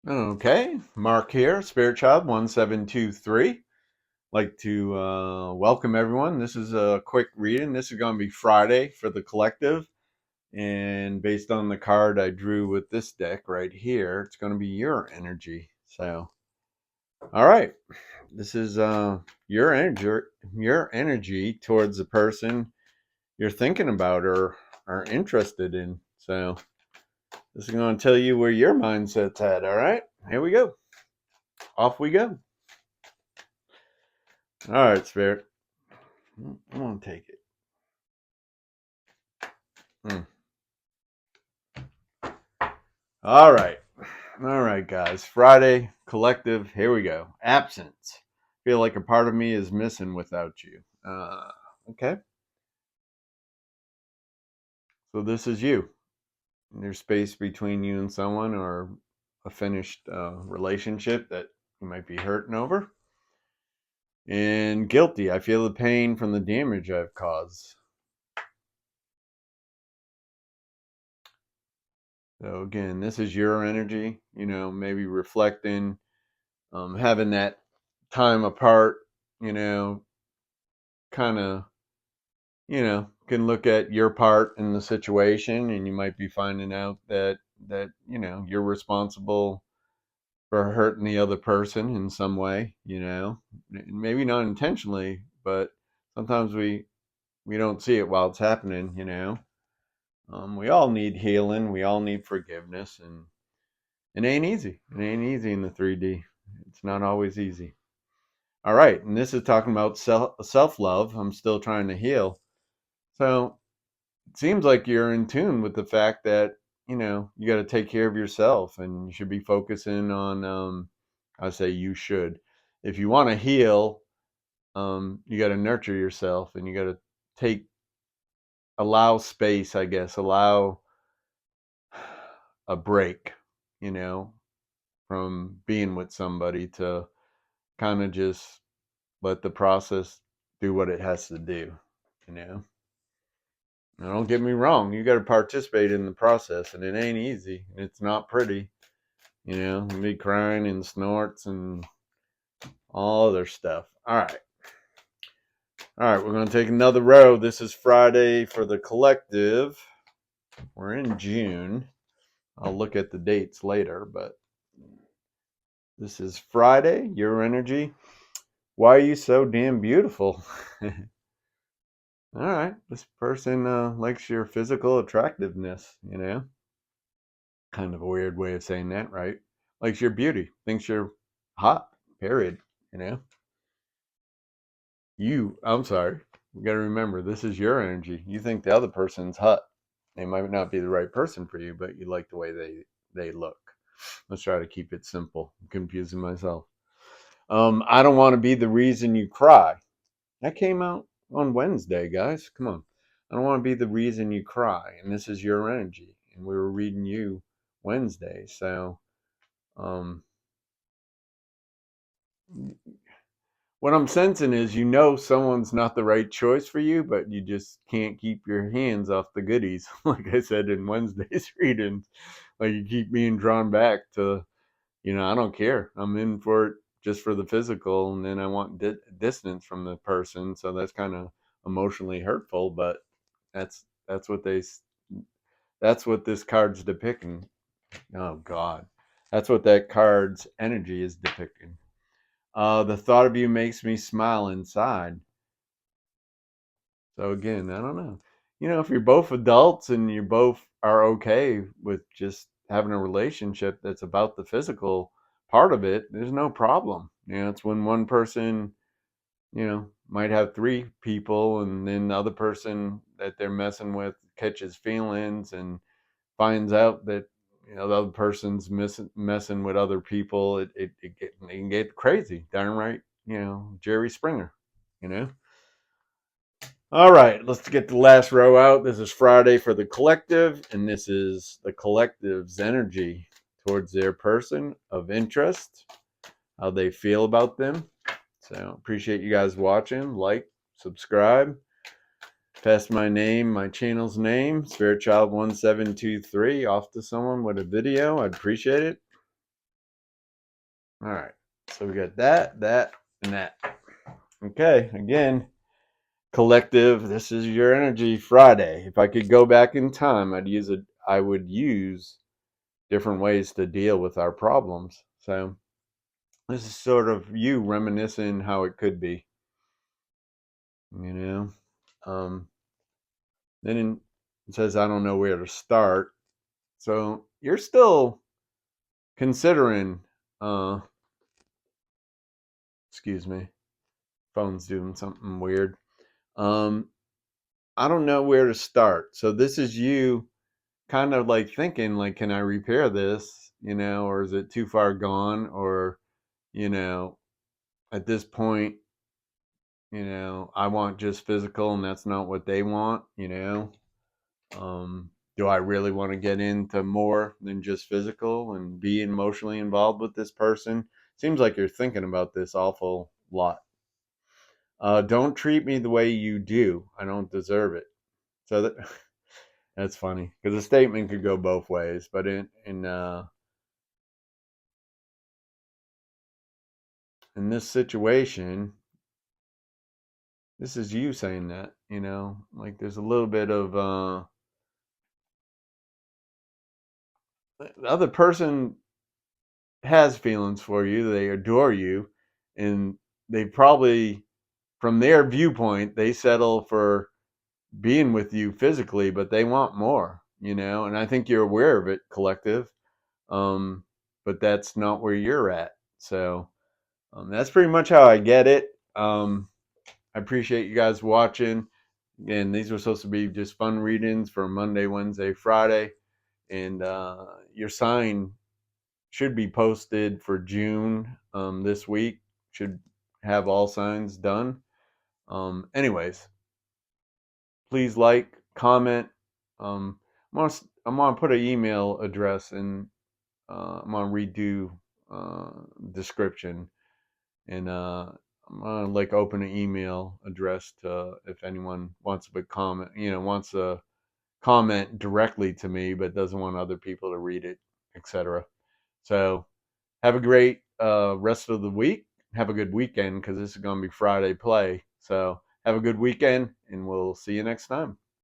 Okay, Mark here, Spirit Child 1723. Like to welcome everyone. This is a quick reading. This is going to be Friday for the collective. And based on the card I drew with this deck right here, it's going to be your energy. So, all right, this is your energy towards the person you're thinking about or are interested in. So, this is going to tell you where your mindset's at. All right, here we go. Off we go. All right, Spirit. I'm gonna take it. Mm. All right, guys. Friday collective. Here we go. Absence. Feel like a part of me is missing without you. Okay. So this is you. There's space between you and someone, or a finished relationship that you might be hurting over. And guilty. I feel the pain from the damage I've caused. So again, this is your energy. Maybe reflecting, having that time apart, you know, kind of, can look at your part in the situation, and you might be finding out that you're responsible for hurting the other person in some way, maybe not intentionally, but sometimes we don't see it while it's happening. We all need healing, we all need forgiveness, and it ain't easy. It ain't easy in the 3D. It's not always easy. All right, and this is talking about self love. I'm still trying to heal. So it seems like you're in tune with the fact that you got to take care of yourself, and you should be focusing on. I say you should. If you want to heal, you got to nurture yourself, and you got to take allow space. I guess allow a break. You know, from being with somebody to kind of just let the process do what it has to do. You know. Now, don't get me wrong, you got to participate in the process, and it ain't easy. It's not pretty. You be crying and snorts and all other stuff. All right. All right, we're going to take another row. This is Friday for the collective. We're in June. I'll look at the dates later, but this is Friday, your energy. Why are you so damn beautiful? All right, this person likes your physical attractiveness. Kind of a weird way of saying that, right? Likes your beauty, thinks you're hot, period. You know, I'm sorry, you got to remember, this is your energy. You think the other person's hot. They might not be the right person for you, but you like the way they look. Let's try to keep it simple. I'm confusing myself. I don't want to be the reason you cry. That came out on Wednesday, guys. Come on. I don't want to be the reason you cry. And this is your energy. And we were reading you Wednesday. So, um, what I'm sensing is someone's not the right choice for you, but you just can't keep your hands off the goodies. Like I said in Wednesday's readings, like you keep being drawn back to, I don't care. I'm in for it just for the physical, and then I want distance from the person. So that's kind of emotionally hurtful, but that's that's what they that's what this card's depicting. Oh God, that's what that card's energy is depicting. The thought of you makes me smile inside. So again, I don't know. If you're both adults and you both are okay with just having a relationship that's about the physical part of it, there's no problem. It's when one person, might have three people, and then the other person that they're messing with catches feelings and finds out that the other person's messing with other people. It can get crazy. Darn right. Jerry Springer. You know. All right, let's get the last row out. This is Friday for the collective, and this is the collective's energy towards their person of interest, how they feel about them. So appreciate you guys watching. Like, subscribe. Pass my channel's name, Spirit Child 1723, off to someone with a video. I'd appreciate it. All right. So we got that, and that. Okay. Again, collective. This is your energy Friday. If I could go back in time, I would use different ways to deal with our problems. So this is sort of you reminiscing how it could be. You know. Then it says I don't know where to start. So you're still considering. Excuse me. Phone's doing something weird. Um, I don't know where to start. So this is you kind of like thinking like, can I repair this? Or is it too far gone? Or, you know, at this point, I want just physical and that's not what they want. Do I really want to get into more than just physical and be emotionally involved with this person? Seems like you're thinking about this awful lot. Don't treat me the way you do. I don't deserve it. So that's funny because a statement could go both ways. But in this situation, this is you saying that. Like there's a little bit of the other person has feelings for you. They adore you, and they probably, from their viewpoint, they settle for being with you physically, but they want more. And I think you're aware of it, collective. Um, but that's not where you're at. So that's pretty much how I get it. I appreciate you guys watching. Again, these were supposed to be just fun readings for Monday, Wednesday, Friday. And your sign should be posted for June this week. Should have all signs done. Anyways, please like, comment. I'm gonna put an email address in. I'm gonna redo description, and I'm gonna like open an email address to if anyone wants to comment. Wants to comment directly to me, but doesn't want other people to read it, etc. So have a great rest of the week. Have a good weekend because this is gonna be Friday play. So have a good weekend, and we'll see you next time.